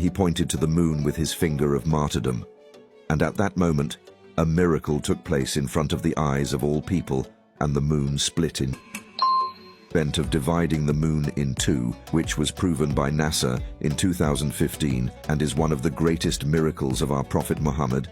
he pointed to the moon with his finger of martyrdom. And at that moment, a miracle took place in front of the eyes of all people, and the moon split in event of dividing the moon in two, which was proven by NASA in 2015 and is one of the greatest miracles of our Prophet Muhammad.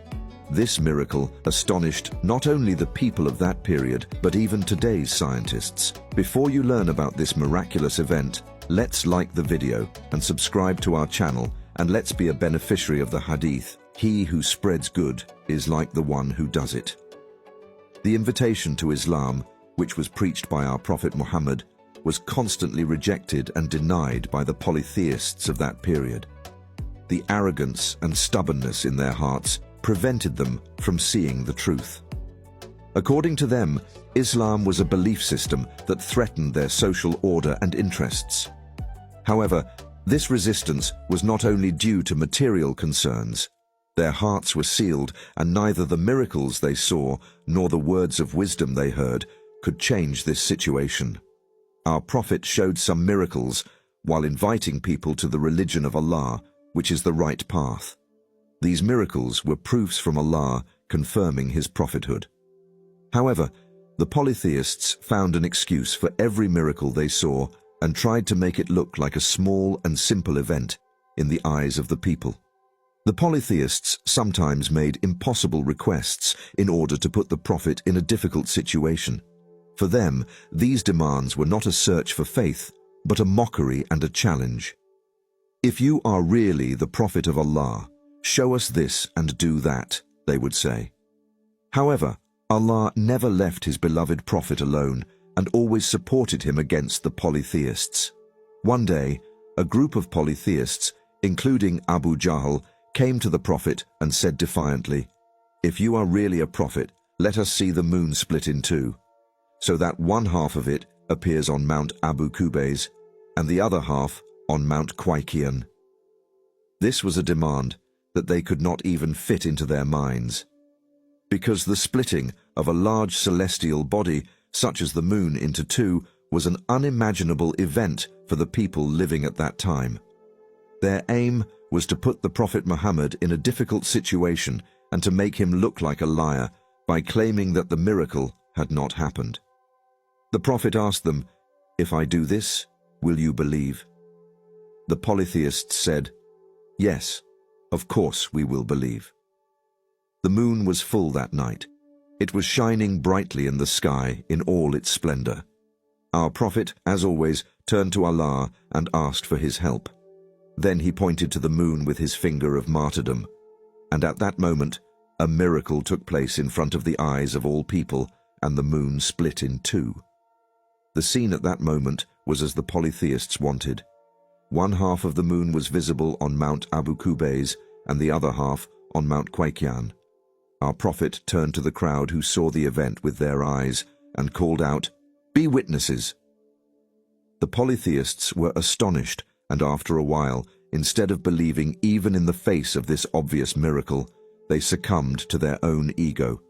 This miracle astonished not only the people of that period, but even today's scientists. Before you learn about this miraculous event, let's like the video and subscribe to our channel, and let's be a beneficiary of the hadith. He who spreads good is like the one who does it. The invitation to Islam, which was preached by our Prophet Muhammad, was constantly rejected and denied by the polytheists of that period. The arrogance and stubbornness in their hearts prevented them from seeing the truth. According to them, Islam was a belief system that threatened their social order and interests. However, this resistance was not only due to material concerns. Their hearts were sealed, and neither the miracles they saw nor the words of wisdom they heard could change this situation. Our Prophet showed some miracles while inviting people to the religion of Allah, which is the right path. These miracles were proofs from Allah confirming his prophethood. However, the polytheists found an excuse for every miracle they saw and tried to make it look like a small and simple event in the eyes of the people. The polytheists sometimes made impossible requests in order to put the Prophet in a difficult situation. For them, these demands were not a search for faith, but a mockery and a challenge. "If you are really the Prophet of Allah, show us this and do that," they would say. However, Allah never left his beloved Prophet alone and always supported him against the polytheists. One day, a group of polytheists, including Abu Jahl, came to the Prophet and said defiantly, "If you are really a prophet, let us see the moon split in two, so that one half of it appears on Mount Abu Qubais and the other half on Mount Qaiqian." This was a demand that they could not even fit into their minds, because the splitting of a large celestial body such as the moon into two was an unimaginable event for the people living at that time. Their aim was to put the Prophet Muhammad in a difficult situation and to make him look like a liar by claiming that the miracle had not happened. The Prophet asked them, "If I do this, will you believe?" The polytheists said, "Yes, of course we will believe." The moon was full that night. It was shining brightly in the sky in all its splendor. Our Prophet, as always, turned to Allah and asked for his help. Then he pointed to the moon with his finger of martyrdom. And at that moment, a miracle took place in front of the eyes of all people, and the moon split in two. The scene at that moment was as the polytheists wanted. One half of the moon was visible on Mount Abu Qubais and the other half on Mount Qaiqian. Our Prophet turned to the crowd who saw the event with their eyes and called out, "Be witnesses." The polytheists were astonished, and after a while, instead of believing even in the face of this obvious miracle, they succumbed to their own ego.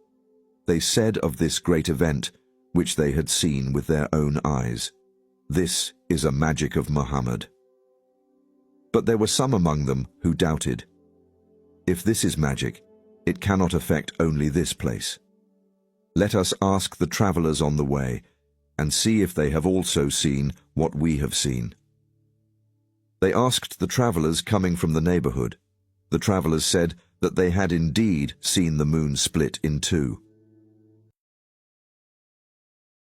They said of this great event, which they had seen with their own eyes, "This is a magic of Muhammad." But there were some among them who doubted. "If this is magic, it cannot affect only this place. Let us ask the travelers on the way and see if they have also seen what we have seen." They asked the travelers coming from the neighborhood. The travelers said that they had indeed seen the moon split in two.